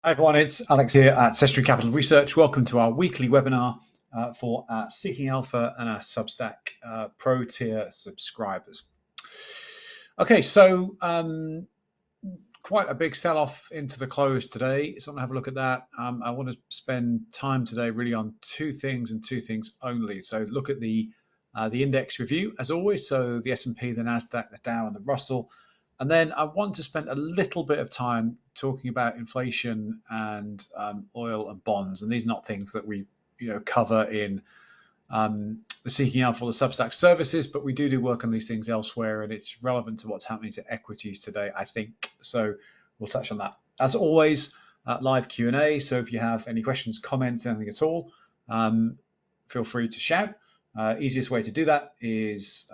Hi everyone, it's Alex here at Sestry Capital Research. Welcome to our weekly webinar for our Seeking Alpha and our Substack Pro tier subscribers. Okay, so quite a big sell-off into the close today. So I'm gonna have a look at that. I want to spend time today really on two things and two things only. So look at the index review as always. So the S&P, the Nasdaq, the Dow, and the Russell. And then I want to spend a little bit of time talking about inflation and oil and bonds. And these are not things that we cover in the Seeking Alpha or the Substack services, but we do work on these things elsewhere, and it's relevant to what's happening to equities today, I think. So we'll touch on that. As always, live Q&A. So if you have any questions, comments, anything at all, feel free to shout. Easiest way to do that is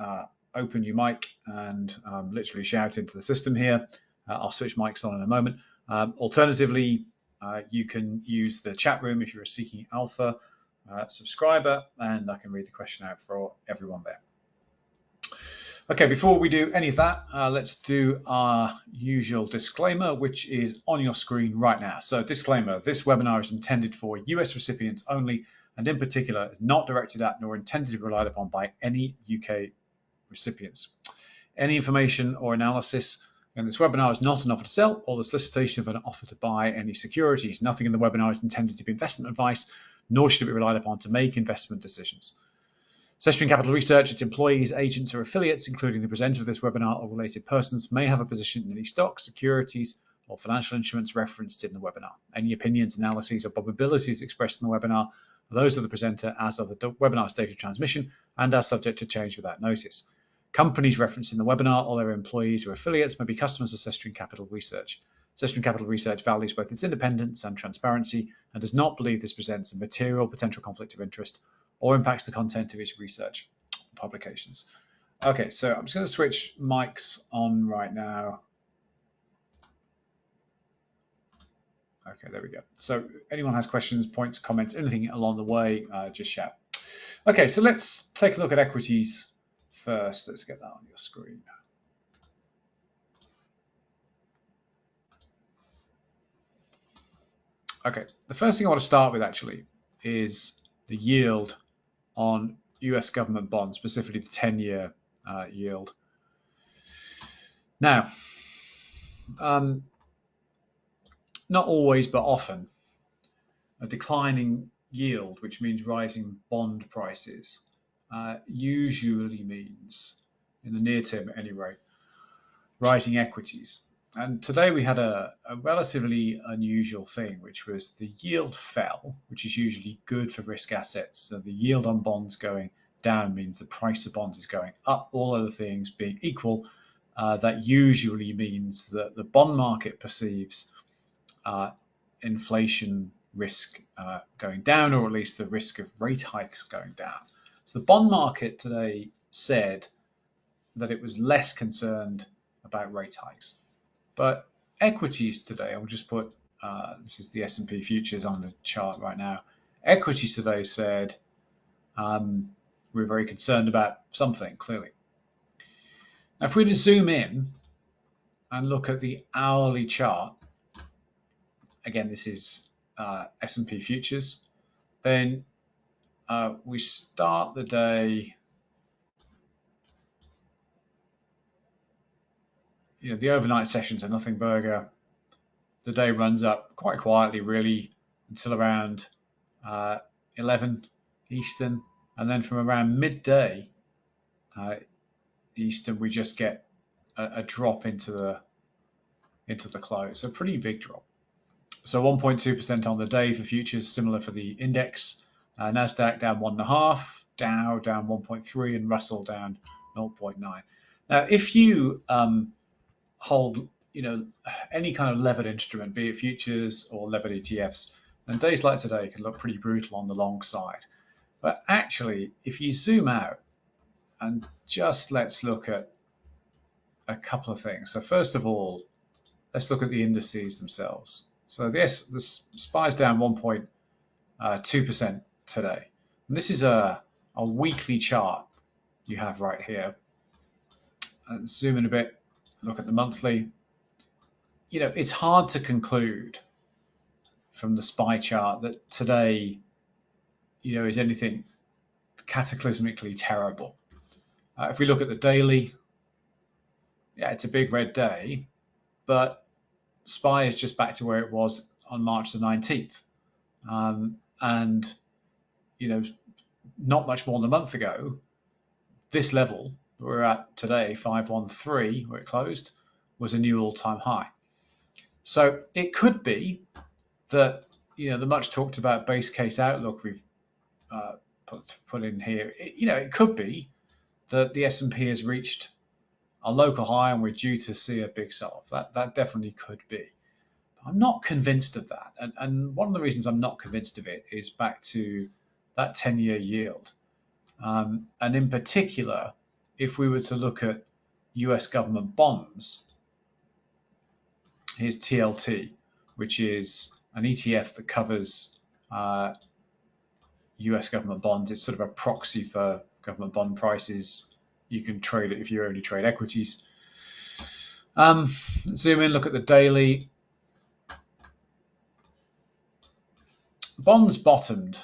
open your mic and literally shout into the system here. I'll switch mics on in a moment. Alternatively, you can use the chat room if you're a Seeking Alpha subscriber, and I can read the question out for everyone there. Okay, before we do any of that, let's do our usual disclaimer, which is on your screen right now. So disclaimer, this webinar is intended for US recipients only, and in particular is not directed at nor intended to be relied upon by any UK recipients. Any information or analysis in this webinar is not an offer to sell or the solicitation of an offer to buy any securities. Nothing in the webinar is intended to be investment advice, nor should it be relied upon to make investment decisions. Sestry Capital Research, its employees, agents, or affiliates, including the presenter of this webinar or related persons, may have a position in any stocks, securities, or financial instruments referenced in the webinar. Any opinions, analyses, or probabilities expressed in the webinar are those of the presenter as of the webinar's date of transmission and are subject to change without notice. Companies referenced in the webinar or their employees or affiliates may be customers of Sestry Capital Research. Sestry Capital Research values both its independence and transparency and does not believe this presents a material potential conflict of interest or impacts the content of its research publications. Okay, so I'm just going to switch mics on right now. Okay, there we go. So anyone has questions, points, comments, anything along the way, just shout. Okay, so let's take a look at equities first. Let's get that on your screen. Okay, the first thing I want to start with actually is the yield on US government bonds, specifically the 10-year yield. Now, not always, but often, a declining yield, which means rising bond prices, usually means, in the near term at any rate, rising equities. And today we had a relatively unusual thing, which was the yield fell, which is usually good for risk assets. So the yield on bonds going down means the price of bonds is going up. All other things being equal, that usually means that the bond market perceives inflation risk going down, or at least the risk of rate hikes going down. So the bond market today said that it was less concerned about rate hikes. But equities today, I'll just put, this is the S&P futures on the chart right now. Equities today said we're very concerned about something, clearly. Now, if we were to zoom in and look at the hourly chart, again, this is S&P futures, then we start the day, the overnight sessions are nothing burger. The day runs up quite quietly, really, until around 11 Eastern, and then from around midday Eastern, we just get a drop into the close, a pretty big drop. So 1.2% on the day for futures, similar for the index. Nasdaq down 1.5, Dow down 1.3, and Russell down 0.9. Now, if you hold, any kind of levered instrument, be it futures or levered ETFs, then days like today can look pretty brutal on the long side. But actually, if you zoom out and just let's look at a couple of things. So first of all, let's look at the indices themselves. So the SPY's down 1.2% today. And this is a weekly chart you have right here. And zoom in a bit, look at the monthly. It's hard to conclude from the SPY chart that today, is anything cataclysmically terrible. If we look at the daily, yeah, it's a big red day, but SPY is just back to where it was on March the 19th. And, not much more than a month ago, this level that we're at today, 513, where it closed, was a new all-time high. So it could be that, the much talked about base case outlook we've put in here, it could be that the S&P has reached a local high and we're due to see a big sell-off. That definitely could be. I'm not convinced of that. And one of the reasons I'm not convinced of it is back to that 10-year yield. And in particular, if we were to look at US government bonds, here's TLT, which is an ETF that covers US government bonds. It's sort of a proxy for government bond prices. You can trade it if you only trade equities. Zoom in, look at the daily. Bonds bottomed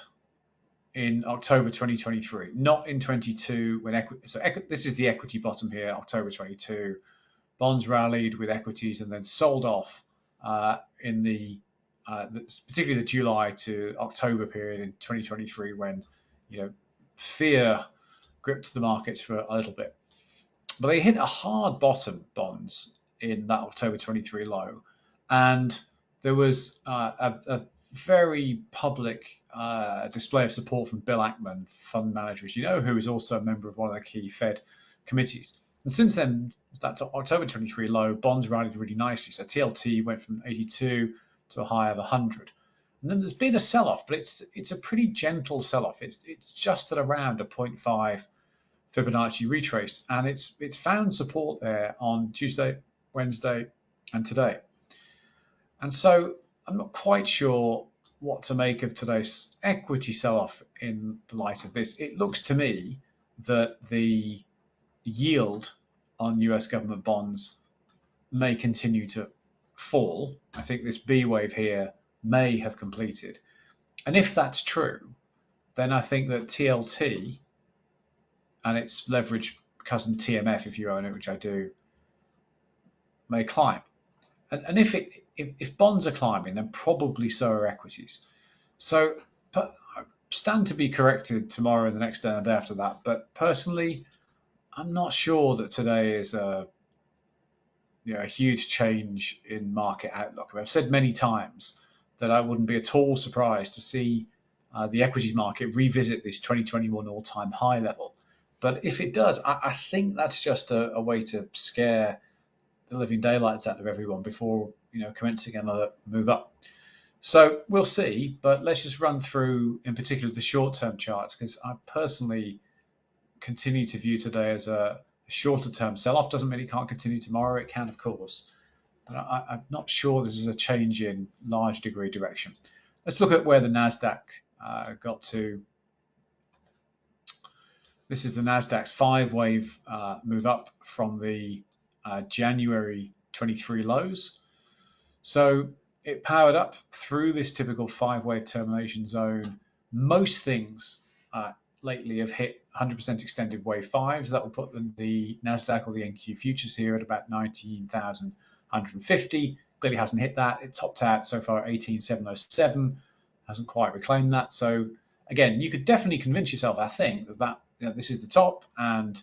in October 2023, not in 22 when this is the equity bottom here, October 22. Bonds rallied with equities and then sold off in particularly the July to October period in 2023 when fear gripped the markets for a little bit. But they hit a hard bottom, bonds, in that October 23 low, and there was a very public display of support from Bill Ackman, fund manager, who is also a member of one of the key Fed committees. And since then, that October 23 low, bonds rallied really nicely. So TLT went from 82 to a high of 100. And then there's been a sell-off, but it's a pretty gentle sell-off. It's just at around a 0.5 Fibonacci retrace, and it's found support there on Tuesday, Wednesday, and today. And so I'm not quite sure what to make of today's equity sell-off in the light of this. It looks to me that the yield on US government bonds may continue to fall. I think this B wave here may have completed. And if that's true, then I think that TLT and its leverage cousin TMF, if you own it, which I do, may climb. And if bonds are climbing, then probably so are equities. So I stand to be corrected tomorrow and the next day and the day after that. But personally, I'm not sure that today is a huge change in market outlook. I've said many times that I wouldn't be at all surprised to see the equities market revisit this 2021 all-time high level. But if it does, I think that's just a way to scare the living daylights out of everyone before commencing another move up. So we'll see, but let's just run through in particular the short-term charts, because I personally continue to view today as a shorter-term sell-off. Doesn't mean it can't continue tomorrow. It can, of course, but I'm not sure this is a change in large degree direction. Let's look at where the Nasdaq got to. This is the Nasdaq's 5-wave move up from the January 23 lows. So it powered up through this typical 5-wave termination zone. Most things lately have hit 100% extended wave 5s. So that will put the Nasdaq or the NQ futures here at about 19,150. Clearly hasn't hit that. It topped out so far at 18,707. Hasn't quite reclaimed that. So again, you could definitely convince yourself, I think, that this is the top, and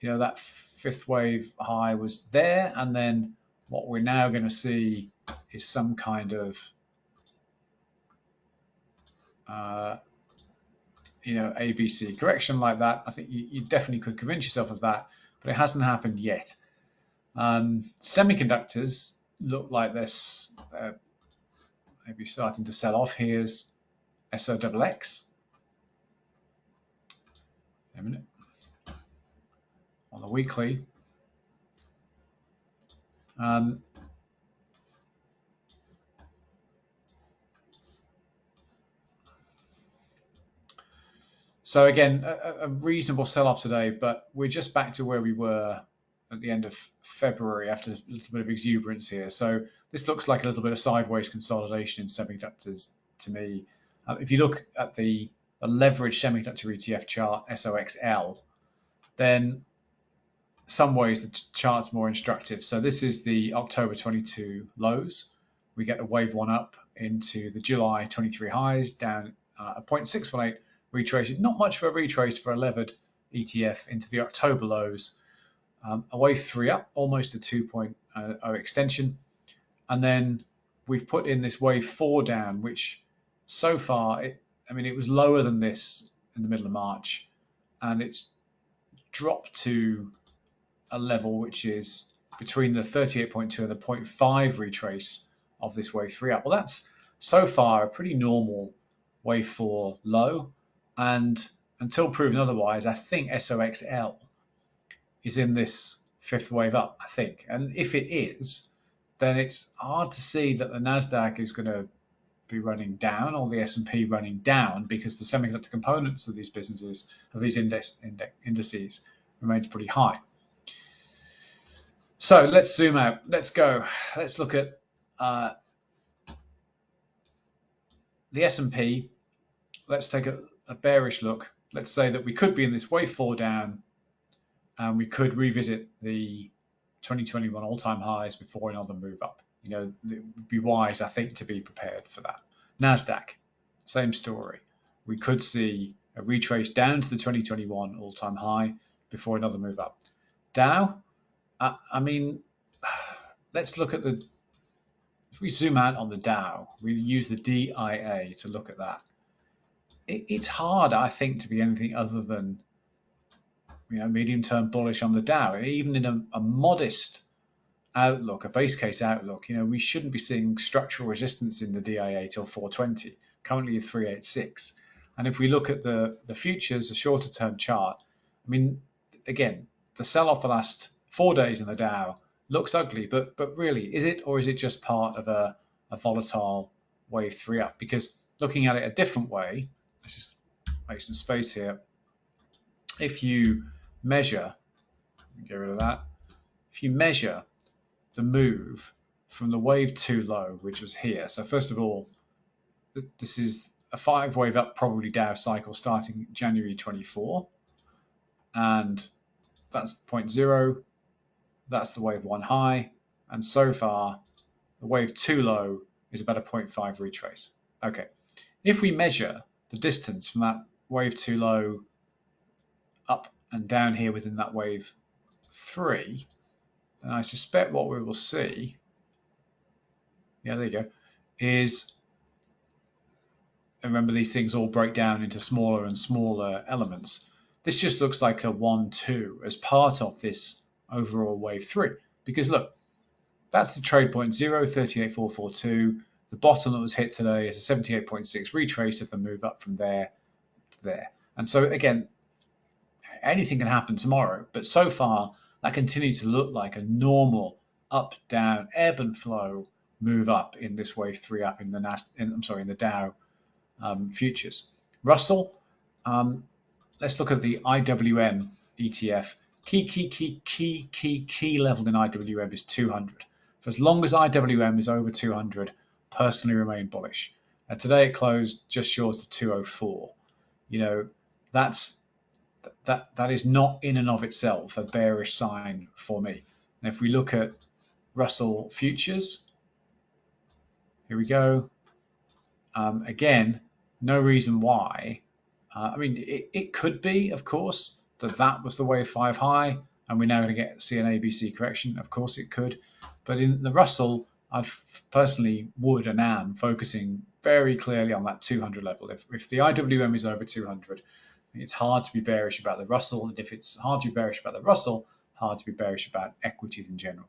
that 5th wave high was there, and then what we're now going to see is some kind of ABC correction like that. I think you definitely could convince yourself of that, but it hasn't happened yet. Semiconductors look like they're maybe starting to sell off. Here's SOXX. A minute. On the weekly. So again, a reasonable sell-off today, but we're just back to where we were at the end of February after a little bit of exuberance here. So this looks like a little bit of sideways consolidation in semiconductors to me. If you look at the leveraged semiconductor ETF chart, SOXL, then some ways the chart's more instructive. So this is the October 22 lows. We get a wave one up into the July 23 highs, down a 0.618 retrace. Not much of a retrace for a levered ETF into the October lows. A wave three up, almost a 2.0 extension. And then we've put in this wave four down, which so far, it was lower than this in the middle of March, and it's dropped to a level which is between the 38.2 and the 0.5 retrace of this wave three up. Well, that's so far a pretty normal wave four low, and until proven otherwise, I think SOXL is in this fifth wave up, I think. And if it is, then it's hard to see that the Nasdaq is going to be running down or the S&P running down, because the semiconductor components of these businesses, of these indices, remains pretty high. So let's zoom out. Let's go. Let's look at the S&P. Let's take a bearish look. Let's say that we could be in this wave four down, and we could revisit the 2021 all-time highs before another move up. It would be wise, I think, to be prepared for that. Nasdaq, same story. We could see a retrace down to the 2021 all-time high before another move up. Dow, let's look at if we zoom out on the Dow, we use the DIA to look at that. It's hard, I think, to be anything other than medium-term bullish on the Dow. Even in a modest outlook, a base case outlook, we shouldn't be seeing structural resistance in the DIA till 420, currently at 386. And if we look at the futures, a shorter term chart, again, the sell-off the last 4 days in the Dow looks ugly, but really, is it, or is it just part of a volatile wave three up? Because looking at it a different way, let's just make some space here. If you measure, get rid of that, if you measure the move from the wave two low, which was here. So first of all, this is a 5 wave up, probably Dow cycle starting January 24. And that's 0.0. That's the wave one high. And so far, the wave two low is about a 0.5 retrace. Okay. If we measure the distance from that wave two low up and down here within that wave three, and I suspect what we will see, there you go, is, remember these things all break down into smaller and smaller elements. This just looks like a 1-2 as part of this overall wave three. Because look, that's the trade point 0.38442. The bottom that was hit today is a 78.6 retrace of the move up from there to there. And so again, anything can happen tomorrow, but so far that continues to look like a normal up, down, ebb and flow move up in this wave three up in the Dow futures. Russell, let's look at the IWM ETF. Key level in IWM is 200. For as long as IWM is over 200, personally remain bullish. And today it closed just short of 204. That is not in and of itself a bearish sign for me. And if we look at Russell futures, here we go. Again, no reason why. It could be, of course, that was the wave 5 high, and we're now going to see an ABC correction. Of course, it could. But in the Russell, I personally would and am focusing very clearly on that 200 level. If the IWM is over 200, it's hard to be bearish about the Russell. And if it's hard to be bearish about the Russell, hard to be bearish about equities in general.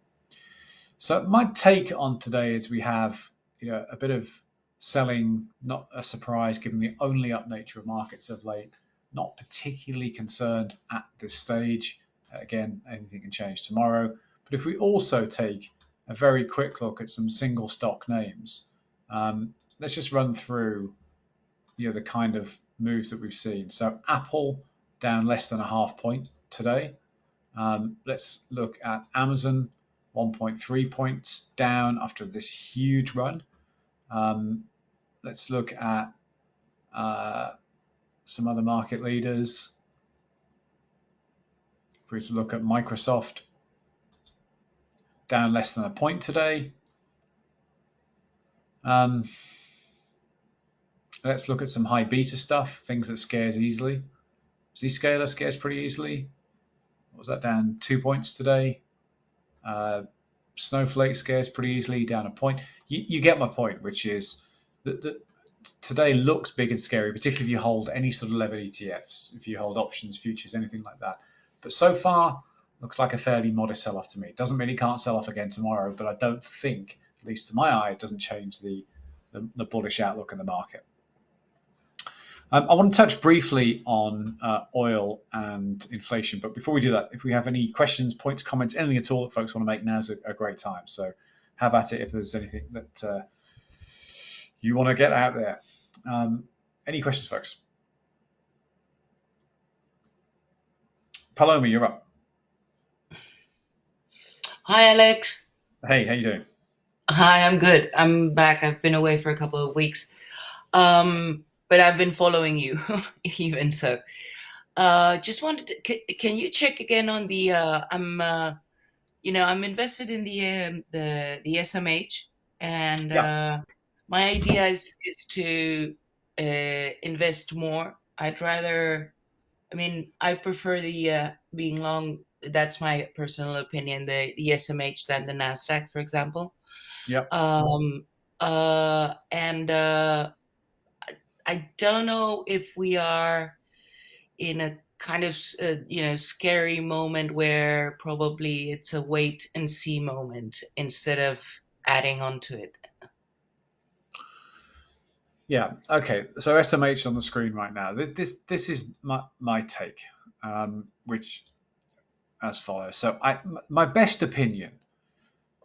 So my take on today is we have a bit of selling, not a surprise given the only up nature of markets of late. Not particularly concerned at this stage. Again, anything can change tomorrow. But if we also take a very quick look at some single stock names, let's just run through the kind of moves that we've seen. So Apple down less than a half point today. Let's look at Amazon, 1.3 points down after this huge run. Let's look at some other market leaders. If we were to look at Microsoft, down less than a point today. Let's look at some high beta stuff, things that scares easily. Zscaler scares pretty easily. What was that, down 2 points today? Snowflake scares pretty easily, down a point. You get my point, which is that today looks big and scary, particularly if you hold any sort of level ETFs, if you hold options, futures, anything like that. But so far, looks like a fairly modest sell-off to me. It doesn't mean it can't sell off again tomorrow, but I don't think, at least to my eye, it doesn't change the bullish outlook in the market. I want to touch briefly on oil and inflation, but before we do that, if we have any questions, points, comments, anything at all that folks want to make, now's a great time. So have at it if there's anything that you want to get out there. Any questions, folks? Paloma, you're up. Hi, Alex. Hey, how you doing? Hi, I'm good. I'm back. I've been away for a couple of weeks. But I've been following you even so. Just wanted to, can you check again on the, I'm invested in the SMH, and Yeah, my idea is to invest more. I prefer the being long. That's my personal opinion. The SMH than the Nasdaq, for example. yeah. Um, and I don't know if we are in a kind of scary moment where probably it's a wait and see moment instead of adding on to it. Yeah. Okay. So SMH on the screen right now. This is my take, which as follows. So my best opinion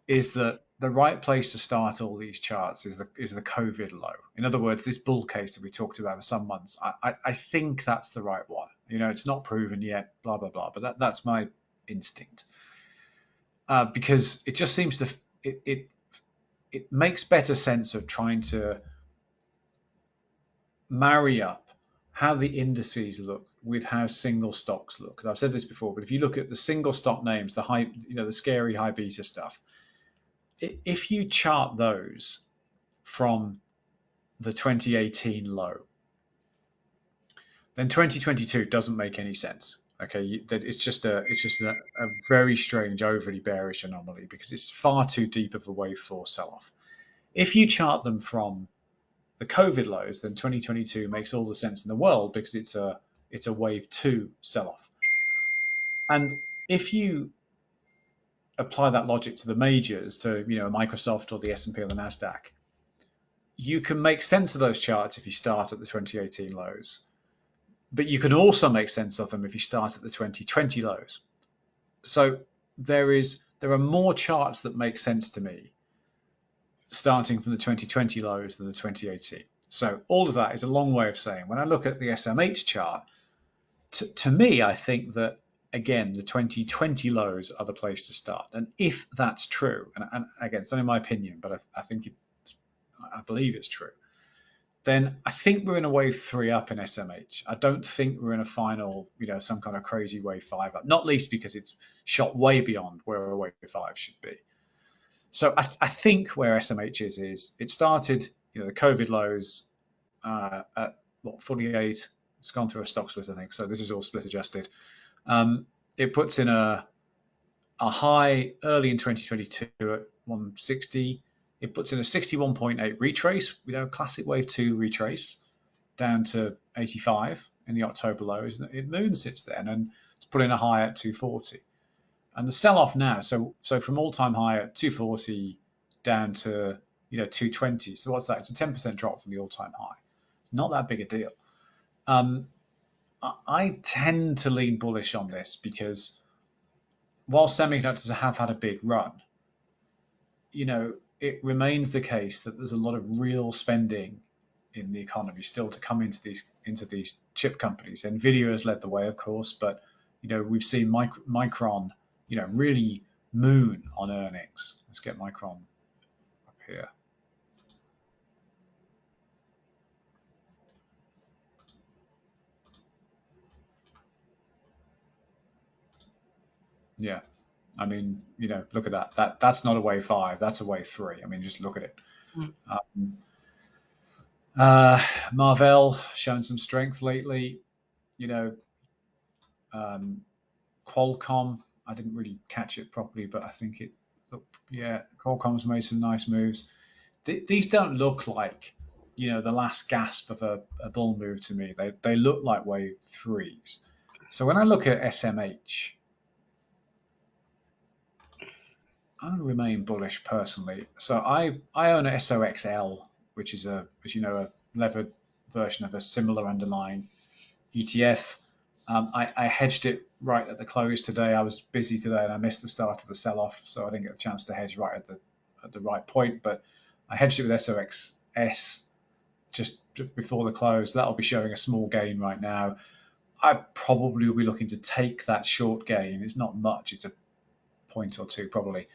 is that the right place to start all these charts is the COVID low. In other words, this bull case that we talked about for some months. I think that's the right one. It's not proven yet. Blah blah blah. But that's my instinct, because it just seems to it makes better sense of trying to marry up how the indices look with how single stocks look. And I've said this before, but if you look at the single stock names, the high, the scary high beta stuff, if you chart those from the 2018 low, then 2022 doesn't make any sense. Okay, it's just a very strange, overly bearish anomaly because it's far too deep of a wave 4 sell-off. If you chart them from the COVID lows, then 2022 makes all the sense in the world because it's a wave 2 sell-off. And if you apply that logic to the majors, to Microsoft or the S&P or the Nasdaq, you can make sense of those charts if you start at the 2018 lows, but you can also make sense of them if you start at the 2020 lows. So there are more charts that make sense to me starting from the 2020 lows than the 2018. So all of that is a long way of saying, when I look at the SMH chart, to me, I think that, again, the 2020 lows are the place to start. And if that's true, and again, it's only my opinion, but I believe it's true, then I think we're in a wave 3 up in SMH. I don't think we're in a final, some kind of crazy wave 5 up, not least because it's shot way beyond where a wave 5 should be. So I think where SMH is it started, the COVID lows at 48. It's gone through a stock split, I think. So this is all split adjusted. It puts in a high early in 2022 at 160. It puts in a 61.8 retrace, classic wave 2 retrace down to 85 in the October lows. It moon sits then and it's put in a high at 240. And the sell-off now, so from all-time high at 240 down to 220. So what's that? It's a 10% drop from the all-time high. Not that big a deal. I tend to lean bullish on this because while semiconductors have had a big run, it remains the case that there's a lot of real spending in the economy still to come into these chip companies. Nvidia has led the way, of course, but We've seen Micron, really moon on earnings. Let's get Micron up here. Yeah. I mean, look at that. That's not a wave 5. That's a wave 3. I mean, just look at it. Mm. Um, Marvell shown some strength lately. You know, um, Qualcomm. I didn't really catch it properly, but I think it looked. Yeah, Qualcomm's made some nice moves. These don't look like, the last gasp of a bull move to me. They look like wave 3s. So when I look at SMH, I remain bullish personally. So I own a SOXL, which is as you know, a levered version of a similar underlying ETF. I hedged it right at the close today. I was busy today and I missed the start of the sell-off, so I didn't get a chance to hedge right at the right point. But I hedged it with SOXS just before the close. That'll be showing a small gain right now. I probably will be looking to take that short gain. It's not much. It's a point or two probably.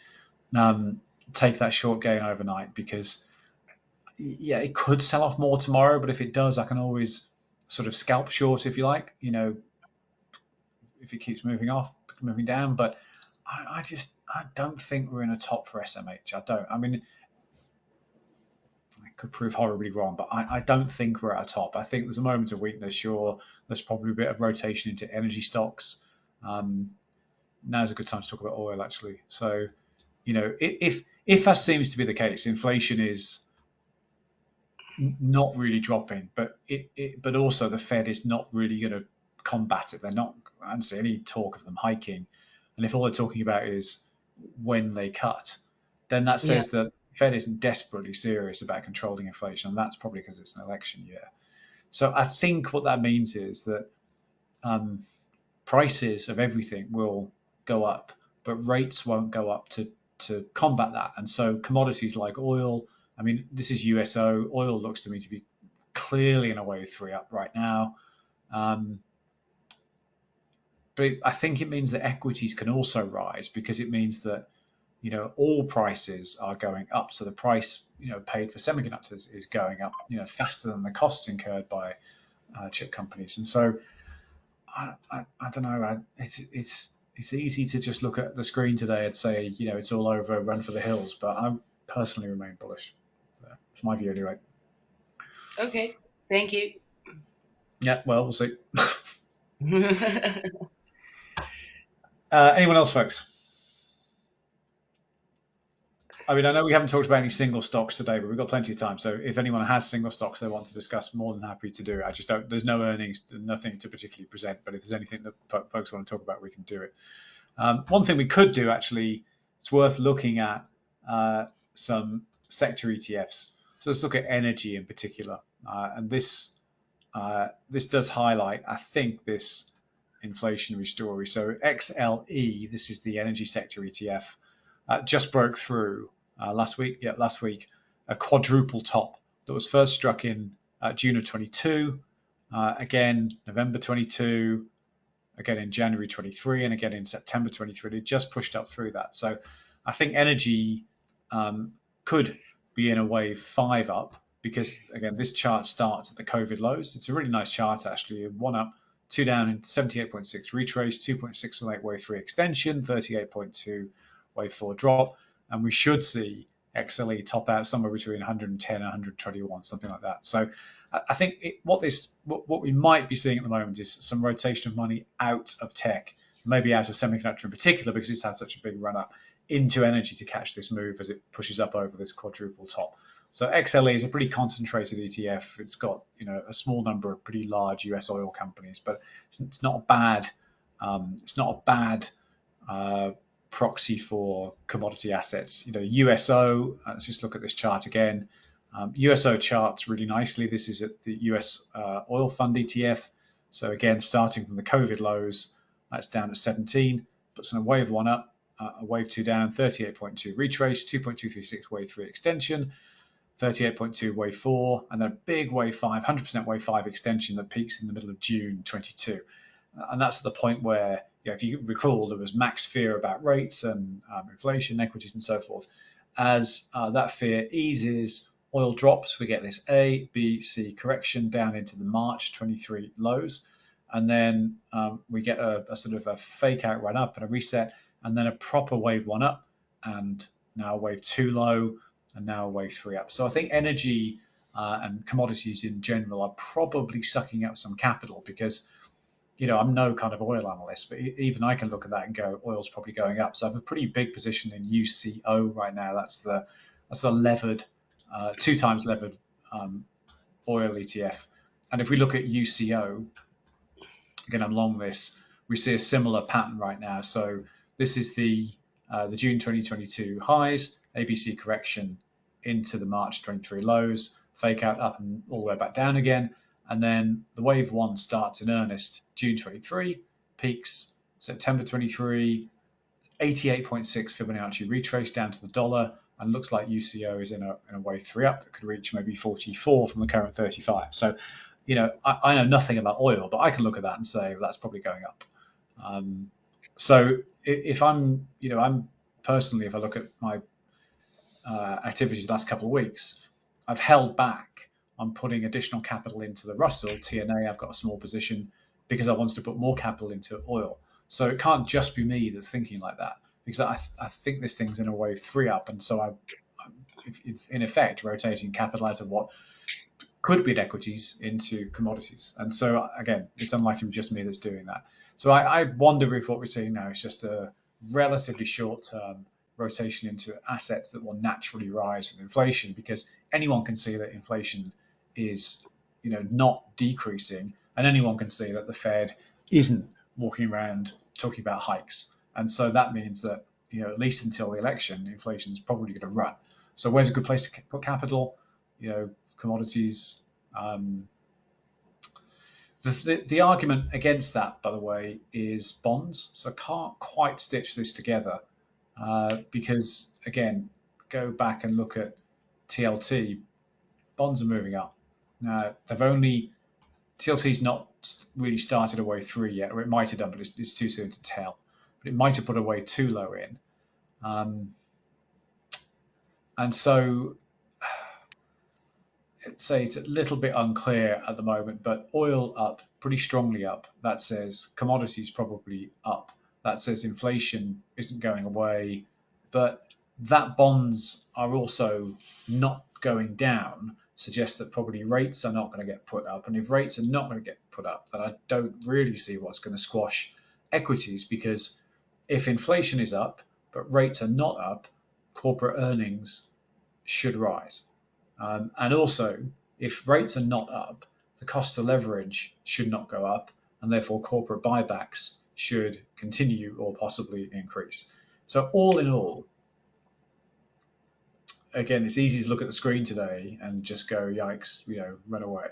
Take that short gain overnight because yeah, it could sell off more tomorrow, but if it does, I can always sort of scalp short if you like. If it keeps moving down. But I don't think we're in a top for SMH. I don't. I mean, I could prove horribly wrong, but I don't think we're at a top. I think there's a moment of weakness. Sure, there's probably a bit of rotation into energy stocks. Now's a good time to talk about oil, actually. So, if that seems to be the case, inflation is not really dropping, but also the Fed is not really going to combat it. They're not. I don't see any talk of them hiking, and if all they're talking about is when they cut, then that Yeah. says that Fed isn't desperately serious about controlling inflation, and that's probably because it's an election year. So I think what that means is that prices of everything will go up, but rates won't go up to combat that. And so commodities like oil, I mean, this is USO. Oil looks to me to be clearly in a wave 3 up right now. But I think it means that equities can also rise because it means that all prices are going up. So the price paid for semiconductors is going up faster than the costs incurred by chip companies. And so I don't know. It's easy to just look at the screen today and say it's all over, run for the hills. But I personally remain bullish. So it's my view anyway. Okay. Thank you. Yeah. Well, we'll see. Anyone else, folks? I mean, I know we haven't talked about any single stocks today, but we've got plenty of time. So if anyone has single stocks they want to discuss, more than happy to do it. I just don't. There's no earnings, nothing to particularly present. But if there's anything that folks want to talk about, we can do it. One thing we could do actually, it's worth looking at some sector ETFs. So let's look at energy in particular, and this does highlight, I think, this inflationary story. So XLE, this is the energy sector ETF, just broke through last week. Yeah, last week, a quadruple top that was first struck in June of 22, again November 22, again in January 23, and again in September 23. It just pushed up through that. So I think energy could be in a wave 5 up because, again, this chart starts at the COVID lows. It's a really nice chart, actually. One up, two down in 78.6 retrace, 2.618 wave 3 extension, 38.2 wave 4 drop. And we should see XLE top out somewhere between 110 and 121, something like that. So I think what we might be seeing at the moment is some rotation of money out of tech, maybe out of semiconductor in particular, because it's had such a big run up, into energy to catch this move as it pushes up over this quadruple top. So XLE is a pretty concentrated ETF. It's got a small number of pretty large US oil companies, but it's not a bad proxy for commodity assets. USO. Let's just look at this chart again. USO charts really nicely. This is at the US oil fund ETF. So again, starting from the COVID lows, that's down at 17, puts in a wave 1 up, a wave 2 down, 38.2 retrace, 2.236 wave 3 extension, 38.2 wave 4, and then a big wave 5, 100% wave 5 extension that peaks in the middle of June 22. And that's at the point where, if you recall, there was max fear about rates and inflation, equities, and so forth. As that fear eases, oil drops. We get this A, B, C correction down into the March 23 lows, and then we get a sort of a fake out run up and a reset, and then a proper wave one up, and now wave two low, and now wave three up. So I think energy and commodities in general are probably sucking up some capital because I'm no kind of oil analyst, but even I can look at that and go, oil's probably going up. So I have a pretty big position in UCO right now. That's the levered, 2 times levered oil ETF. And if we look at UCO, again, I'm long this, we see a similar pattern right now. So this is the June 2022 highs, ABC correction into the March 23 lows, fake out up and all the way back down again. And then the wave one starts in earnest June 23, peaks September 23, 88.6 Fibonacci retrace down to the dollar, and looks like UCO is in a wave three up that could reach maybe 44 from the current 35. So, I know nothing about oil, but I can look at that and say, well, that's probably going up. So if I'm personally, if I look at my activities the last couple of weeks, I've held back on putting additional capital into the Russell TNA. I've got a small position because I wanted to put more capital into oil. So it can't just be me that's thinking like that, because I think this thing's in a wave three up, and so I'm in effect rotating capital out of what could be in equities into commodities. And so again, it's unlikely to be just me that's doing that. So I wonder if what we're seeing now is just a relatively short-term rotation into assets that will naturally rise with inflation, because anyone can see that inflation is not decreasing, and anyone can see that the Fed isn't walking around talking about hikes. And so that means that at least until the election, inflation is probably going to run. So where's a good place to put capital? Commodities. The argument against that, by the way, is bonds. So I can't quite stitch this together because, again, go back and look at TLT. Bonds are moving up. Now, TLT's not really started a wave three yet, or it might have done, but it's too soon to tell. But it might have put a wave too low in. And so say it's a little bit unclear at the moment, but oil up, pretty strongly up. That says commodities probably up. That says inflation isn't going away, but that bonds are also not going down, suggests that probably rates are not going to get put up. And if rates are not going to get put up, then I don't really see what's going to squash equities, because if inflation is up, but rates are not up, corporate earnings should rise. And also, if rates are not up, the cost of leverage should not go up, and therefore corporate buybacks should continue or possibly increase. So all in all, again, it's easy to look at the screen today and just go, yikes, run away.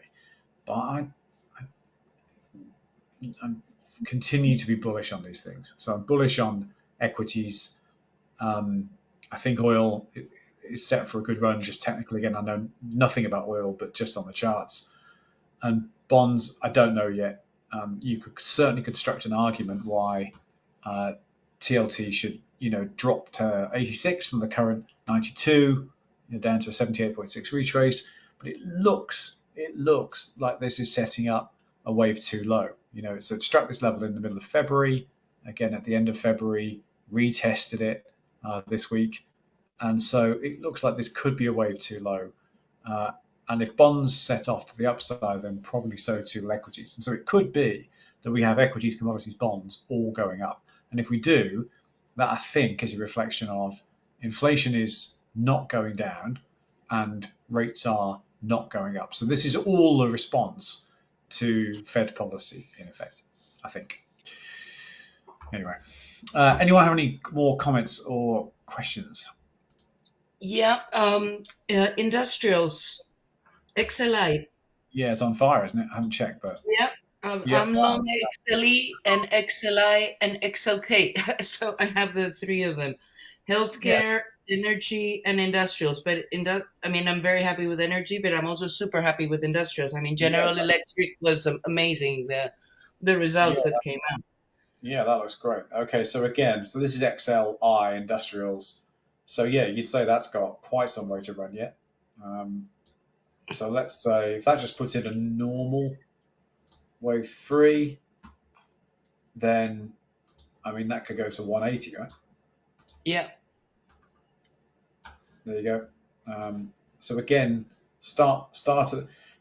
But I continue to be bullish on these things. So I'm bullish on equities. I think oil is set for a good run, just technically. Again, I know nothing about oil, but just on the charts. And bonds, I don't know yet. You could certainly construct an argument why TLT should, drop to 86 from the current 92, down to a 78.6 retrace. But it looks like this is setting up a wave too low. So it struck this level in the middle of February, again at the end of February, retested it this week. And so it looks like this could be a wave too low. And if bonds set off to the upside, then probably so too will equities. And so it could be that we have equities, commodities, bonds all going up. And if we do, that I think is a reflection of inflation is not going down and rates are not going up. So this is all a response to Fed policy, in effect, I think. Anyway, anyone have any more comments or questions? Yeah, industrials, XLI. Yeah, it's on fire, isn't it? I haven't checked, but Yeah, yeah, I'm long XLE and XLI and XLK. So I have the three of them: yeah, healthcare, energy, and industrials. But I'm very happy with energy, but I'm also super happy with industrials. yeah. General Electric was amazing. the Yeah, results that came out. yeah, that looks great. Okay, so again, so this is XLI Industrials. So yeah, you'd say that's got quite some way to run yet. Um, so let's say if that just puts in a normal wave three, then I mean that could go to 180, right? Yeah. There you go. So again, start at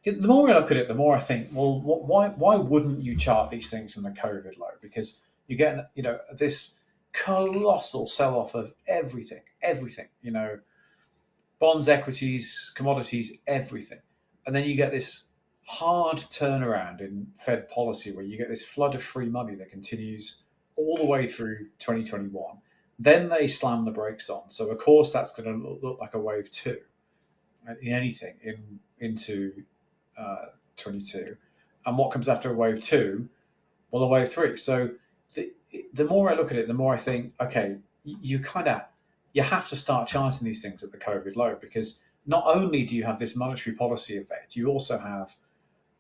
the more I look at it, the more I think, well, why wouldn't you chart these things in the COVID low? Because you get this colossal sell off of everything, everything. Bonds, equities, commodities, everything, and then you get this hard turnaround in Fed policy where you get this flood of free money that continues all the way through 2021. Then they slam the brakes on. So of course that's going to look like a wave two in anything into 22. And what comes after a wave two? Well, a wave three. So the more I look at it, the more I think, okay, you have to start charting these things at the COVID low because not only do you have this monetary policy effect, you also have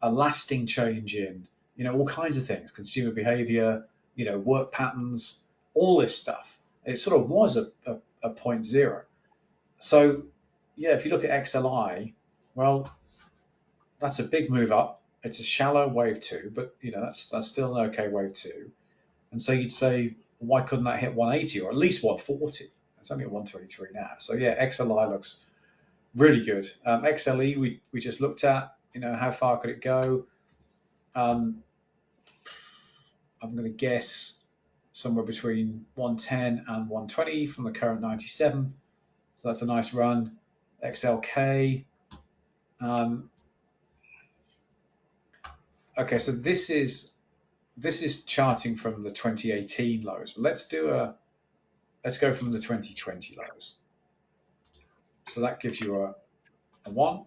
a lasting change in all kinds of things, consumer behavior, work patterns, all this stuff. It sort of was a point zero. So yeah, if you look at XLI, well, that's a big move up. It's a shallow wave two, but that's still an okay wave two. And so you'd say, why couldn't that hit 180 or at least 140? It's only at 123 now. So yeah, XLI looks really good. XLE we just looked at. How far could it go? Um, I'm going to guess somewhere between 110 and 120 from the current 97. So that's a nice run. XLK. Um, okay, so this is charting from the 2018 lows. Let's go from the 2020 lows. So that gives you a one,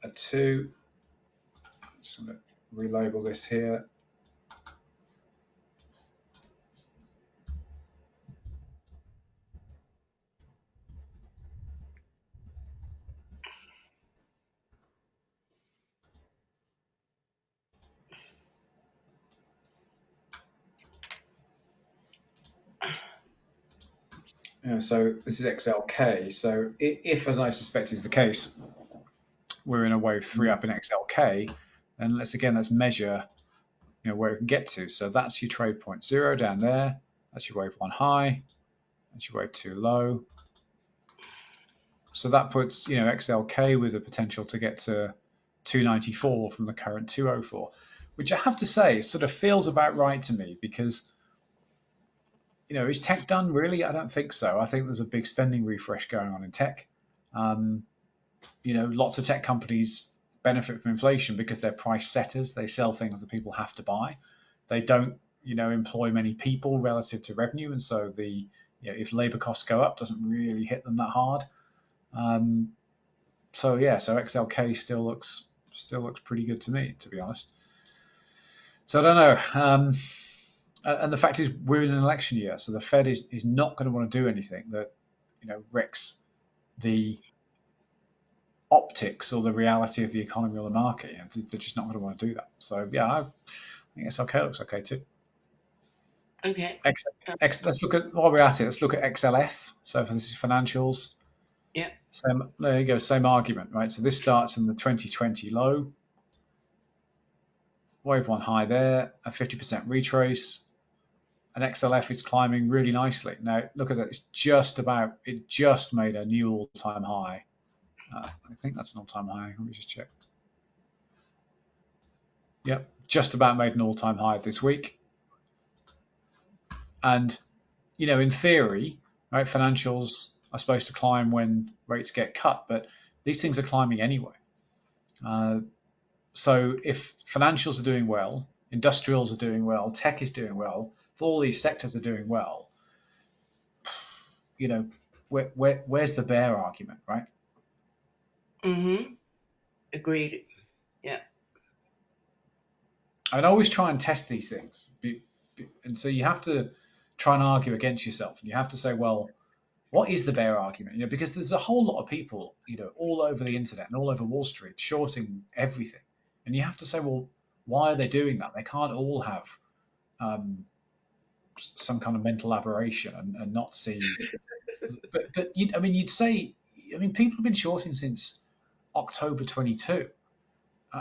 a two. I'm just going to relabel this here. So this is XLK. So if, as I suspect is the case, we're in a wave three up in XLK, then let's measure where we can get to. So that's your trade point zero down there. That's your wave one high. That's your wave two low. So that puts XLK with the potential to get to 294 from the current 204, which I have to say sort of feels about right to me because is tech done really? I don't think so. I think there's a big spending refresh going on in tech. Um, lots of tech companies benefit from inflation because they're price setters. They sell things that people have to buy. They don't, employ many people relative to revenue, and so if labor costs go up, doesn't really hit them that hard. Um, so yeah, so XLK still looks pretty good to me, to be honest. So I don't know. And the fact is, we're in an election year, so the Fed is not going to want to do anything that wrecks the optics or the reality of the economy or the market. They're just not going to want to do that. So yeah, I think SLK looks okay too. Okay. Let's look at while we're at it. Let's look at XLF. So this is financials. Yeah. There you go. Same argument, right? So this starts in the 2020 low, wave one high there, a 50% retrace. And XLF is climbing really nicely. Now look at that. It just made a new all-time high. I think that's an all-time high. Let me just check. Yep, just about made an all-time high this week. And in theory, right, financials are supposed to climb when rates get cut, but these things are climbing anyway. So if financials are doing well, industrials are doing well, tech is doing well, if all these sectors are doing well, where's the bear argument, right? Mm-hmm. Agreed. Yeah. I'd always try and test these things, and so you have to try and argue against yourself, and you have to say, well, what is the bear argument? Because there's a whole lot of people, all over the internet and all over Wall Street shorting everything, and you have to say, well, Why are they doing that? They can't all have some kind of mental aberration and not see. But I mean, you'd say, I mean, people have been shorting since October 22.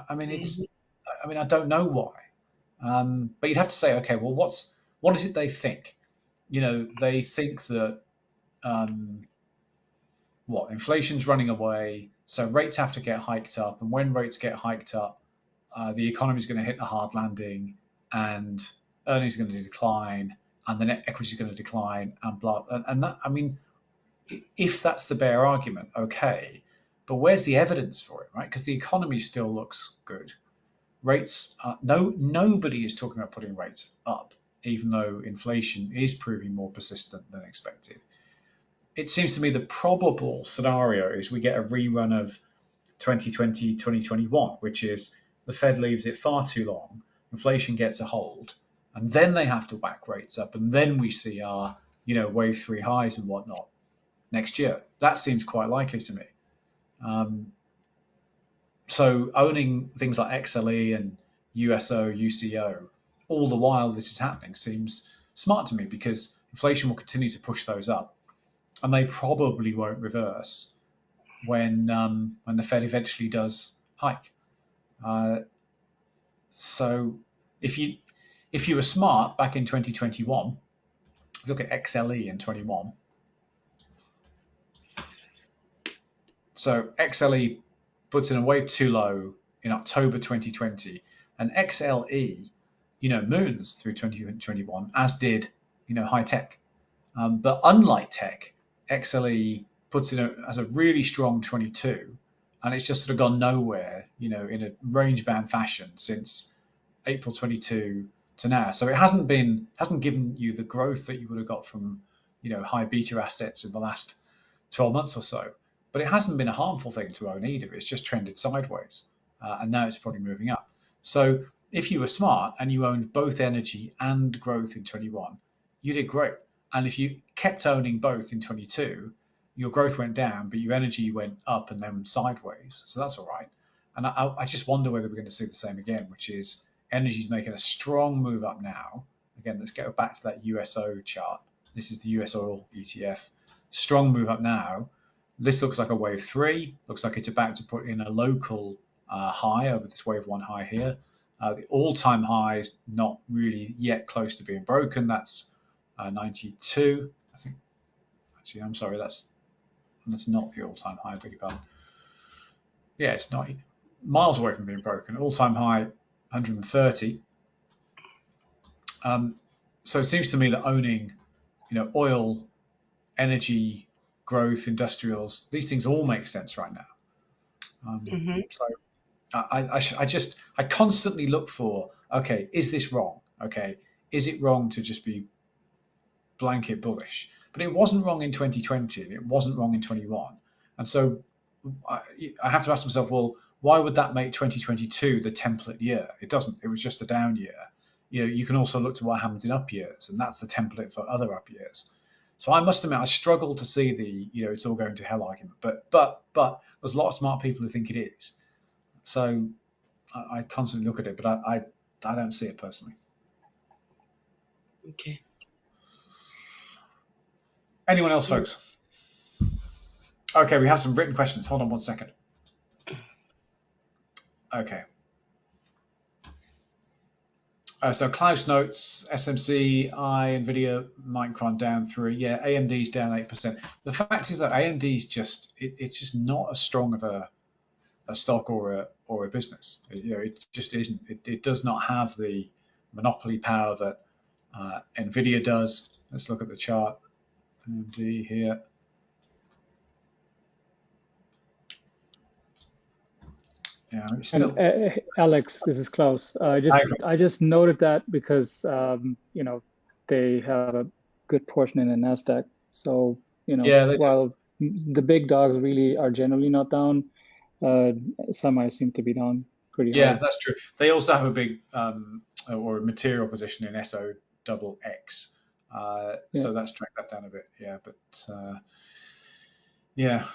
I mean, Mhm. I mean, I don't know why. But you'd have to say, okay, well, what is it they think? They think that inflation's running away, so rates have to get hiked up, and when rates get hiked up, the economy is going to hit a hard landing, and earnings are going to decline, and the net equity is going to decline, and blah. And that, I mean, if that's the bare argument, okay, but where's the evidence for it, right? Because the economy still looks good. Rates, nobody is talking about putting rates up, even though inflation is proving more persistent than expected. It seems to me the probable scenario is we get a rerun of 2020, 2021, which is the Fed leaves it far too long, inflation gets a hold, and then they have to whack rates up, and then we see our, wave three highs and whatnot next year. That seems quite likely to me. Um, so owning things like XLE and USO, UCO, all the while this is happening seems smart to me because inflation will continue to push those up, and they probably won't reverse when the Fed eventually does hike. Uh, so if you were smart back in 2021, look at XLE in 21. So XLE puts in a wave too low in October 2020, and XLE, moons through 2021, as did, high tech. But unlike tech, XLE puts in as a really strong 22, and it's just sort of gone nowhere, in a range bound fashion since April 22 to now. So it hasn't given you the growth that you would have got from, high beta assets in the last 12 months or so. But it hasn't been a harmful thing to own either. It's just trended sideways, and now it's probably moving up. So if you were smart and you owned both energy and growth in 21, you did great. And if you kept owning both in 22, your growth went down, but your energy went up and then sideways. So that's all right. And I just wonder whether we're going to see the same again, which is energy is making a strong move up now. Again, let's go back to that USO chart. This is the US oil ETF. Strong move up now. This looks like a wave three. Looks like it's about to put in a local high over this wave one high here. The all-time high is not really yet close to being broken. That's 92. I think. Actually, I'm sorry. That's not the all-time high. I beg your pardon. Yeah, it's not miles away from being broken. All-time high, 130. So it seems to me that owning, oil, energy, growth, industrials, these things all make sense right now. Mhm. So I constantly look for, okay, is this wrong? Okay, is it wrong to just be blanket bullish? But it wasn't wrong in 2020, and it wasn't wrong in 21. And so I, I have to ask myself, well, why would that make 2022 the template year? It doesn't. It was just a down year. You can also look to what happens in up years, and that's the template for other up years. So I must admit, I struggle to see the, it's all going to hell argument. But there's a lot of smart people who think it is. So I constantly look at it, but I don't see it personally. Okay. Anyone else, folks? Okay, we have some written questions. Hold on one second. Okay. So Klaus notes SMC, Nvidia, Micron down 3. Yeah, AMD's down 8%. The fact is that AMD's it's just not as strong of a stock or a business. It just isn't. It does not have the monopoly power that Nvidia does. Let's look at the chart. AMD here. Yeah, it's And still. Alex, this is Klaus. I just noted that because they have a good portion in the Nasdaq. So Yeah, they do. while the big dogs really are generally not down, semi seem to be down pretty Yeah, hard. that's true. They also have a big or a material position in SO double X. Yeah. So that's tracked that down a bit. Yeah, but Yeah,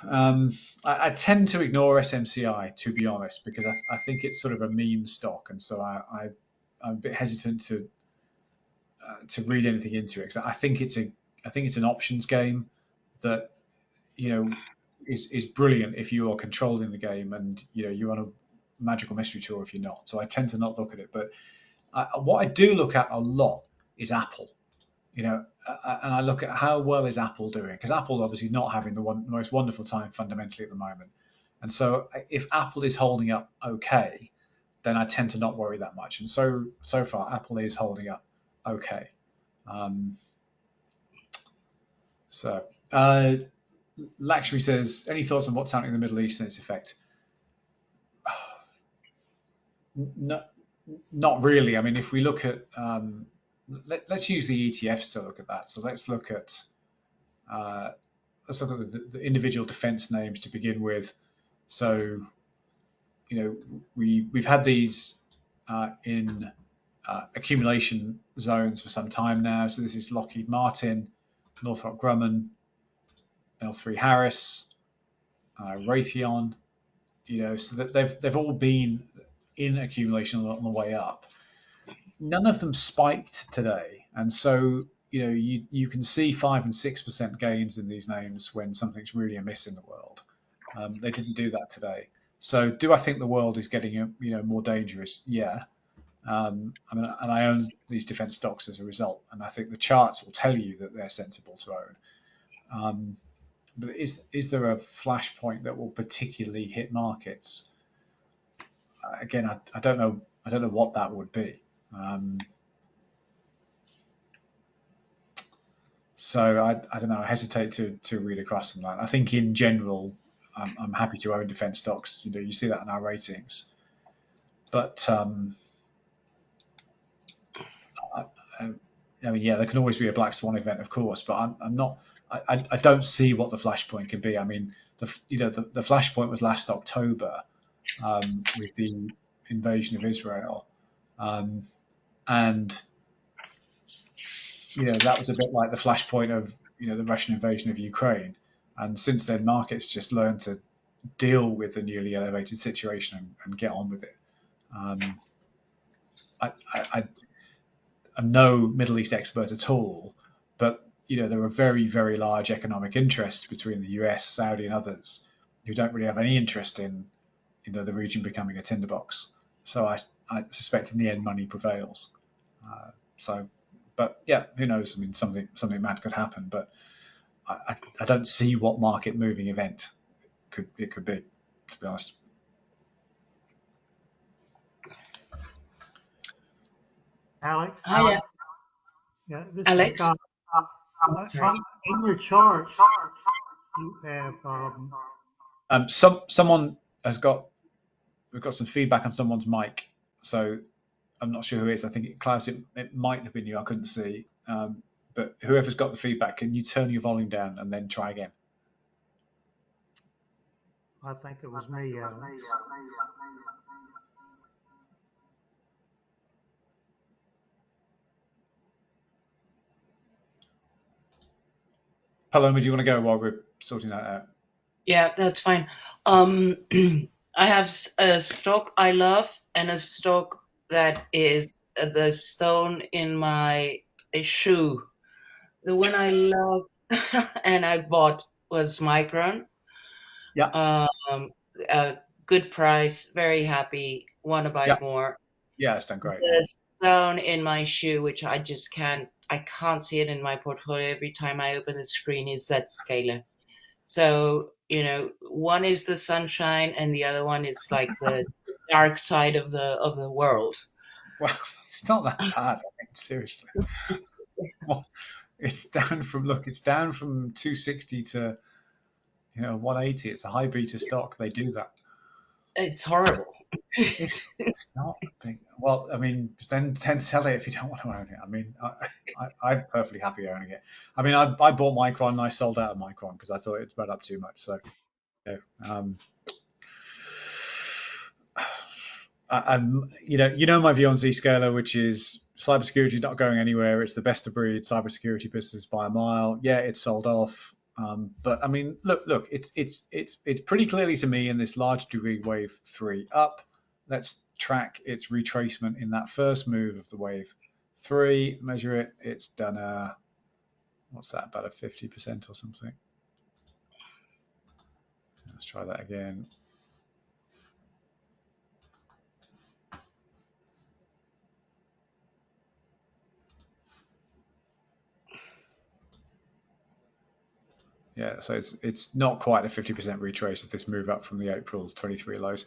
I tend to ignore SMCI, to be honest, because I think it's sort of a meme stock, and so I'm a bit hesitant to read anything into it because I think it's an options game that you know is brilliant if you are controlling the game, and you're on a magical mystery tour if you're not. So I tend to not look at it, but what I do look at a lot is Apple. And I look at how well is Apple doing, because Apple's obviously not having the most wonderful time fundamentally at the moment. And so if Apple is holding up okay, then I tend to not worry that much. And so far, Apple is holding up okay. Um, so Lakshmi says, any thoughts on what's happening in the Middle East and its effect? No, not really. I mean, if we look at, let's use the ETFs to look at that. So uh, let's look at the individual defense names to begin with. So, we've had these in accumulation zones for some time now. So this is Lockheed Martin, Northrop Grumman, L3 Harris, Raytheon. So that they've all been in accumulation on the way up. None of them spiked today, and so you can see 5 and 6% gains in these names when something's really amiss in the world. They didn't do that today. So do I think the world is getting more dangerous? Yeah. I mean, and I own these defense stocks as a result, and I think the charts will tell you that they're sensible to own. But is there a flashpoint that will particularly hit markets? Again, I don't know. I don't know what that would be. So I don't know. I hesitate to read across from that. I think in general, I'm happy to own defense stocks. You see that in our ratings, but I mean, yeah, there can always be a black swan event, of course, but I'm not. I don't see what the flashpoint can be. I mean, the flashpoint was last October with the invasion of Israel, and that was a bit like the flashpoint of the Russian invasion of Ukraine. And since then, markets just learned to deal with the newly elevated situation and get on with it. I'm no Middle East expert at all, but there are very, very large economic interests between the US, Saudi, and others who don't really have any interest in the region becoming a tinderbox. So I suspect in the end money prevails. But yeah, who knows? I mean, something mad could happen, but I don't see what market moving event it could be, to be honest. Alex? Hi, Yeah, this is Alex. Scott. Sorry. In your charts, you have Someone we've got some feedback on someone's mic, so I'm not sure who it is. I think Klaus, it might have been you. I couldn't see. But whoever's got the feedback, can you turn your volume down and then try again? I think it was me, Alex. Paloma, do you want to go while we're sorting that out? Yeah, that's fine. I have a stock I love and a stock that is the stone in my shoe. The one I love and I bought was Micron. Yeah, A good price, very happy, want to buy yeah, more. yeah. It's done great. The stone in my shoe, which I can't see it in my portfolio every time I open the screen, is that scalar. So, one is the sunshine and the other one is like the dark side of the world. Well, it's not that bad. I mean, seriously. Well, it's down from 260 to 180. It's a high beta stock. They do that. It's horrible. It's not big. Well, I mean, then sell it if you don't want to own it. I mean, I'm perfectly happy owning it. I mean, I bought Micron and I sold out of Micron because I thought it run up too much. So, um, I'm my view on Zscaler, which is cybersecurity not going anywhere. It's the best of breed cybersecurity business by a mile. Yeah, it's sold off. But I mean, look, it's pretty clearly to me in this large degree wave 3 up. Let's track its retracement in that first move of the wave 3. Measure it. It's done a, what's that, about a 50% or something. Let's try that again. Yeah, so it's not quite a 50% retrace of this move up from the April 23 lows.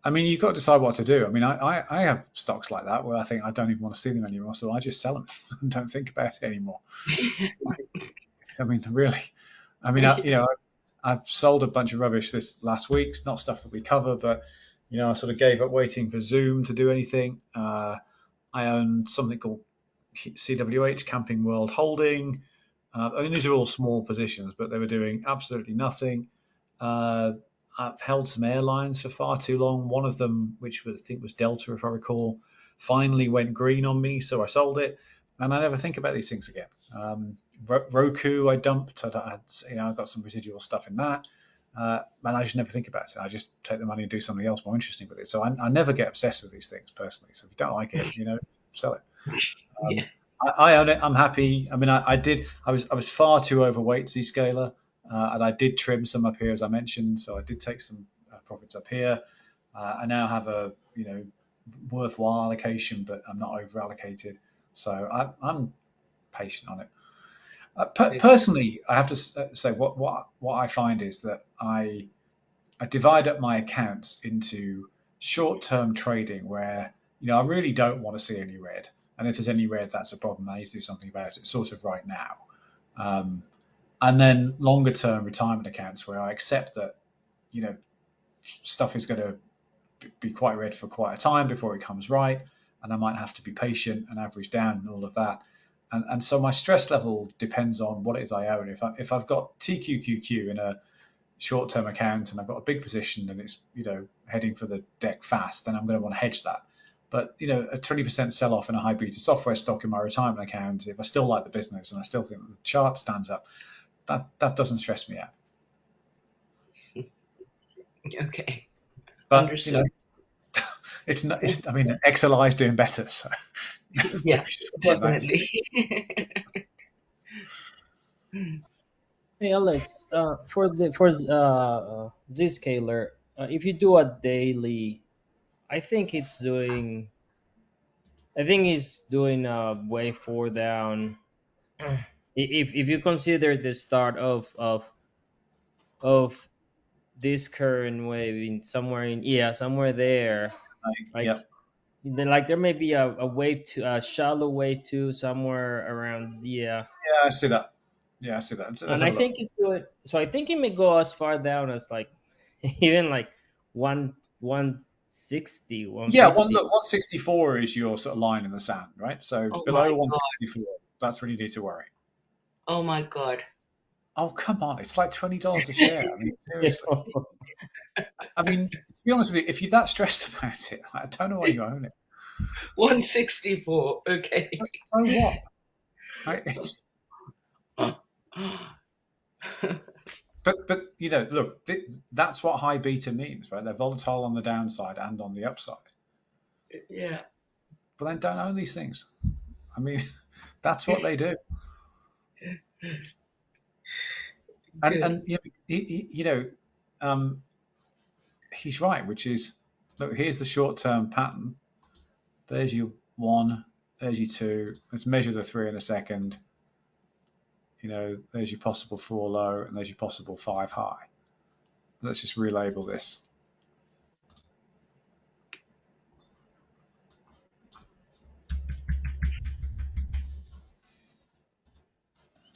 I mean, you've got to decide what to do. I mean, I have stocks like that where I think I don't even want to see them anymore, so I just sell them and don't think about it anymore. I mean, really. I mean, I've sold a bunch of rubbish this last week. It's not stuff that we cover, but I sort of gave up waiting for Zoom to do anything. I own something called CWH, Camping World Holding. I mean, these are all small positions, but they were doing absolutely nothing. I've held some airlines for far too long. One of them, which I think was Delta, if I recall, finally went green on me, so I sold it. And I never think about these things again. Roku, I dumped. I've got some residual stuff in that. And I just never think about it. I just take the money and do something else more interesting with it. So I never get obsessed with these things personally. So if you don't like it, sell it. Yeah. I own it. I'm happy. I mean, I was far too overweight Zscaler, and I did trim some up here, as I mentioned. So I did take some profits up here. I now have a worthwhile allocation, but I'm not over allocated. So I'm patient on it. Personally, I have to say what I find is that I divide up my accounts into short-term trading where I really don't want to see any red, and if there's any red, that's a problem. I need to do something about it, sort of right now. And then longer-term retirement accounts where I accept that stuff is going to be quite red for quite a time before it comes right, and I might have to be patient and average down and all of that. And so my stress level depends on what it is I own. If I've got TQQQ in a short-term account and I've got a big position and it's heading for the deck fast, then I'm going to want to hedge that. But a 20% sell-off in a high beta software stock in my retirement account, if I still like the business and I still think the chart stands up, that doesn't stress me out. Okay. But Understood. it's not. I mean, XLI is doing better, so Yeah, definitely. Hey Alex, for Zscaler, if you do a daily, I think it's doing. I think it's doing way four down. If you consider the start of this current wave in somewhere there, like yeah. like there may be a wave to a shallow wave two somewhere around Yeah, I see that. Yeah, I see that. Let's and have I a look. think it's good. So I think it may go as far down as like even like 160, Yeah, 150. 164 is your sort of line in the sand, right? So Oh my below God. 164, that's when you need to worry. Oh my God. Oh, come on. It's like $20 a share. I mean, seriously. I mean, to be honest with you, if you're that stressed about it, I don't know why you own it. 164. Okay. So what? Right? It's, but look, that's what high beta means, right? They're volatile on the downside and on the upside. Yeah. But then don't own these things. I mean, that's what they do. And he's right, which is, look, here's the short-term pattern. There's your 1, there's your 2. Let's measure the 3 in a second. There's your possible 4 low, and there's your possible 5 high. Let's just relabel this.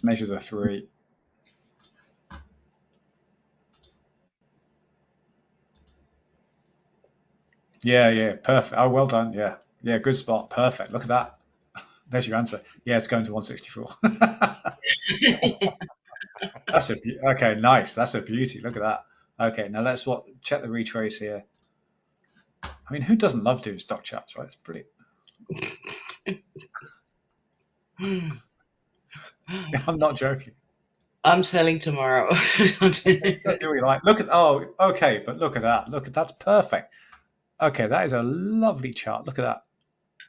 Measure the 3. Yeah, perfect. Oh, well done. Yeah, good spot. Perfect. Look at that. There's your answer. Yeah, it's going to 164. Okay, nice. That's a beauty. Look at that. Okay, now let's check the retrace here. I mean, who doesn't love doing stock charts, right? It's brilliant. I'm not joking. I'm selling tomorrow. Do we like? Look at, oh, okay, but look at that. Look at, that's perfect. Okay, that is a lovely chart. Look at that.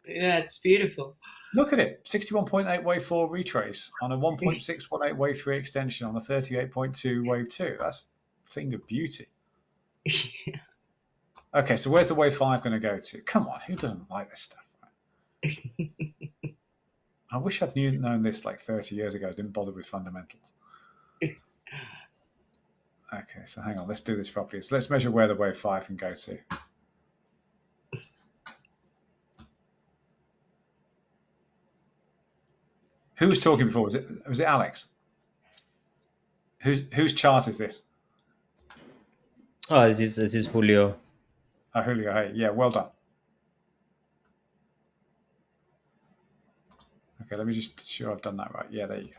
Yeah, it's beautiful. Look at it. 61.8 wave 4 retrace on a 1.618 wave 3 extension on a 38.2 wave 2. That's a thing of beauty. Okay, so where's the wave 5 going to go to? Come on, who doesn't like this stuff? I wish I'd known this like 30 years ago. I didn't bother with fundamentals. Okay, so hang on. Let's do this properly. So let's measure where the wave 5 can go to. Who was talking before? Was it Alex? Whose chart is this? Oh, this is Julio. Oh, Julio. Hey, yeah, well done. Okay, let me just sure I've done that right. Yeah, there you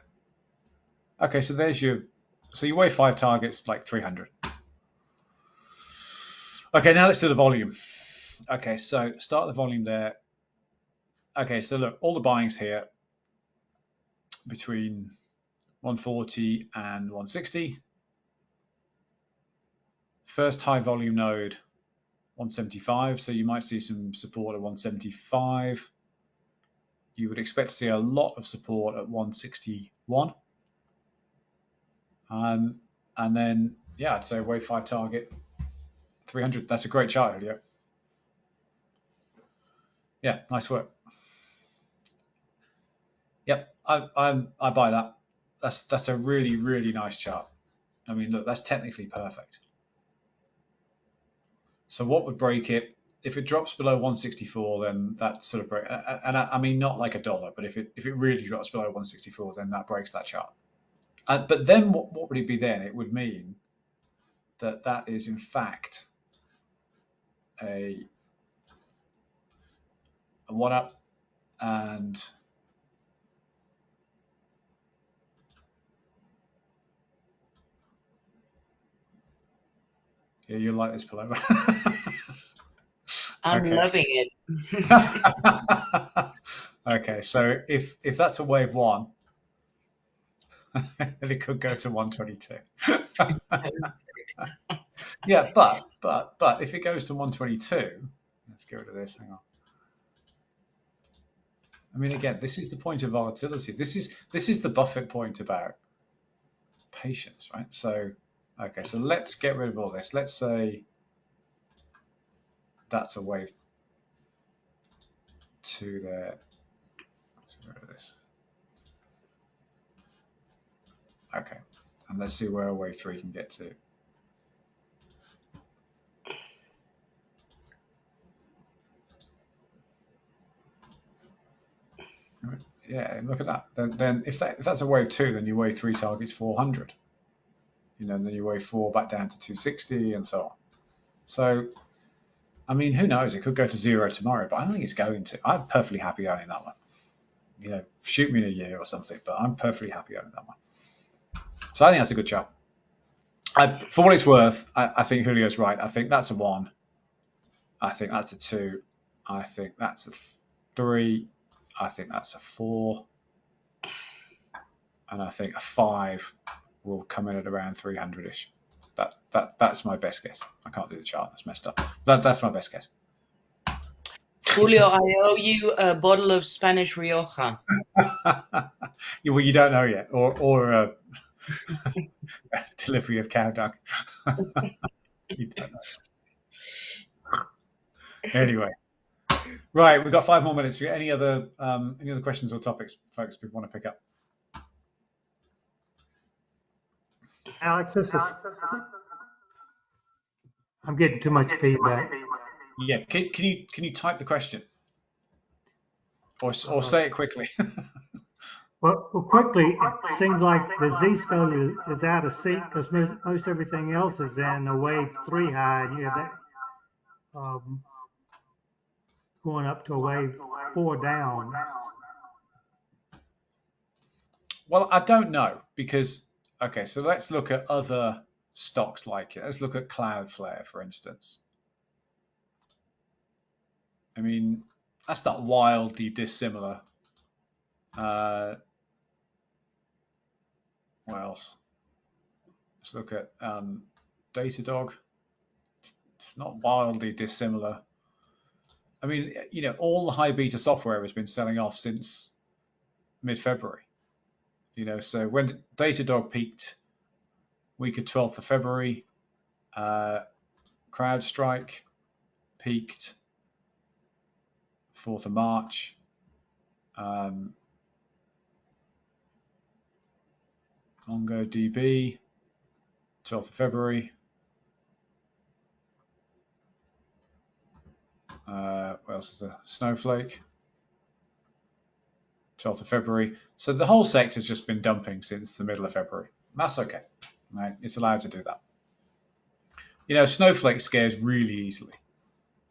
go. Okay, so there's your wave 5 target's like 300. Okay, now let's do the volume. Okay, so start the volume there. Okay, so look, all the buying's here between 140 and 160. First high volume node, 175. So you might see some support at 175. You would expect to see a lot of support at 161. And then, yeah, I'd say wave 5 target 300. That's a great chart, Julio. Yeah, nice work. Yep, I buy that. That's a really, really nice chart. I mean, look, that's technically perfect. So what would break it? If it drops below 164, then that sort of break. And I mean, not like a dollar, but if it really drops below 164, then that breaks that chart. But then what would it be then? It would mean that is in fact a one up, and yeah, you'll like this pullover. I'm Okay. loving it. Okay, so if that's a wave 1, then it could go to 122. Yeah, but if it goes to 122, let's get rid of this. Hang on. I mean, again, this is the point of volatility. This is the Buffett point about patience, right? So, okay, so let's get rid of all this. Let's say that's a wave 2 there. Let's get rid of this. Okay, and let's see where a wave 3 can get to. Yeah, look at that. Then if that's a wave 2, then your wave 3 target's 400. Then your wave 4 back down to 260 and so on. So, I mean, who knows? It could go to 0 tomorrow, but I don't think it's going to. I'm perfectly happy owning that one. Shoot me in a year or something, but I'm perfectly happy owning that one. So I think that's a good chart. For what it's worth, I think Julio's right. I think that's a 1. I think that's a 2. I think that's a 3. I think that's a 4. And I think a 5 will come in at around 300-ish. That's my best guess. I can't do the chart. That's messed up. That's my best guess. Julio, I owe you a bottle of Spanish Rioja. Well, you don't know yet, or a delivery of cow dung. You don't know. Anyway, right, we've got 5 more minutes. Any other questions or topics, folks, we want to pick up? Alex, I'm getting too much feedback. Yeah, can you type the question, or say it quickly? Well, quickly, it seems like the Z-scale is out of sync because most everything else is in a wave 3 high, and you have that going up to a wave 4 down. Well, I don't know because, okay, so let's look at other stocks like it. Let's look at Cloudflare, for instance. I mean, that's not wildly dissimilar. What else? Let's look at Datadog. It's not wildly dissimilar. I mean, all the high beta software has been selling off since mid-February. So when Datadog peaked week of 12th of February, CrowdStrike peaked 4th of March. MongoDB, 12th of February. What else is there? Snowflake, 12th of February. So the whole sector's just been dumping since the middle of February. That's okay, right? It's allowed to do that. Snowflake scares really easily.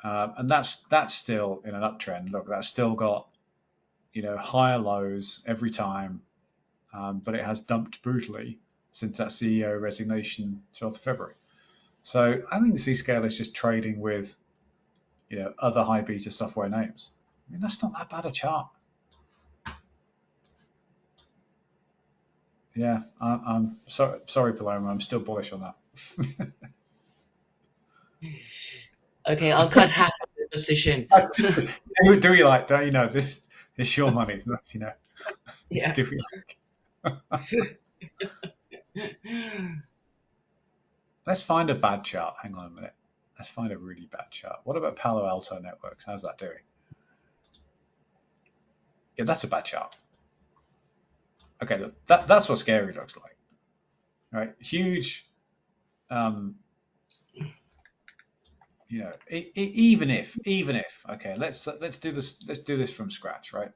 And that's still in an uptrend. Look, that's still got, higher lows every time, but it has dumped brutally since that CEO resignation 12th of February. So I think the Zscaler is just trading with, other high beta software names. I mean, that's not that bad a chart. Yeah, I'm sorry, Paloma. I'm still bullish on that. Okay, I'll cut half of the position. Do we like? Don't you know this? It's your money. That's Yeah. Do we like? Let's find a bad chart. Hang on a minute. Let's find a really bad chart. What about Palo Alto Networks? How's that doing? Yeah, that's a bad chart. Okay, look, that's what scary looks like, right? Huge. Even if, okay, let's do this. Let's do this from scratch, right?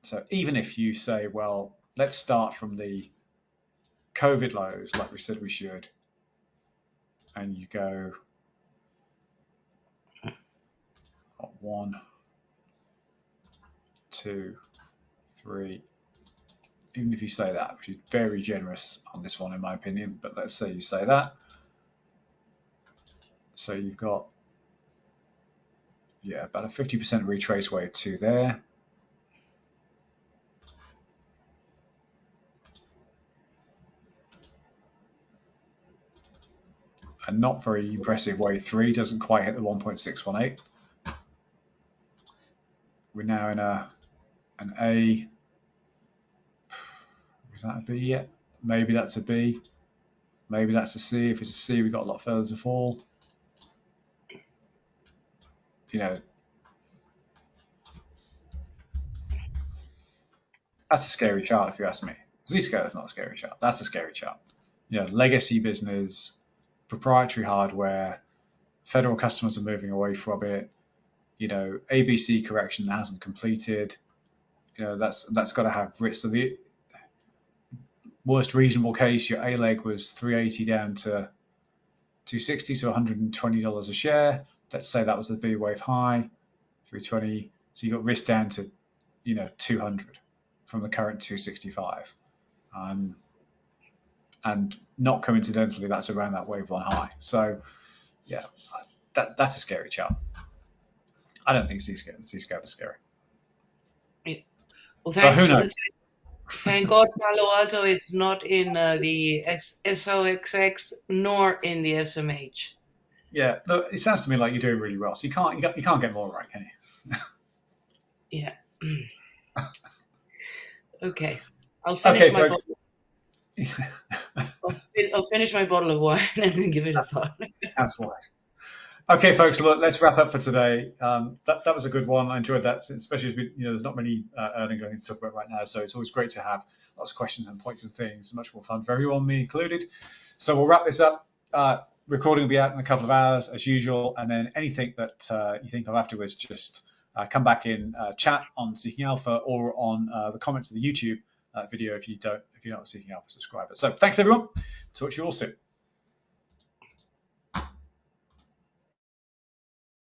So even if you say, well, let's start from the COVID lows, like we said we should, and you go 1, 2, 3. Even if you say that, which is very generous on this one, in my opinion, but let's say you say that. So you've got, about a 50% retrace wave 2 there. A not very impressive wave 3, doesn't quite hit the 1.618. We're now in an A. Is that a B yet? Maybe that's a B. Maybe that's a C. If it's a C, we've got a lot further to fall. That's a scary chart if you ask me. Zscaler is not a scary chart. That's a scary chart. Legacy business, proprietary hardware, federal customers are moving away from it. ABC correction that hasn't completed. That's got to have risk. So the worst reasonable case, your A leg was 380 down to 260, so $120 a share. Let's say that was the B wave high, 320. So you got risk down to 200 from the current 265. And not coincidentally, that's around that wave 1 high. So yeah, that's a scary chart. I don't think Zscaler is scary. Yeah. Well, thanks. But who knows? Thank God Palo Alto is not in the SOXX nor in the SMH. Yeah, look, it sounds to me like you're doing really well. So you can't get more right, can you? Yeah. Okay. I'll finish my bottle. I'll finish my bottle of wine and then give it a thought. Sounds wise. Okay, folks, look, let's wrap up for today. That was a good one. I enjoyed that, especially as there's not many earnings to talk about right now, so it's always great to have lots of questions and points and things. It's much more fun for everyone, me included. So we'll wrap this up. Recording will be out in a couple of hours as usual, and then anything that you think of afterwards, just come back in chat on Seeking Alpha or on the comments of the YouTube video if you're not a Seeking Alpha subscriber. So thanks everyone. Talk to you all soon.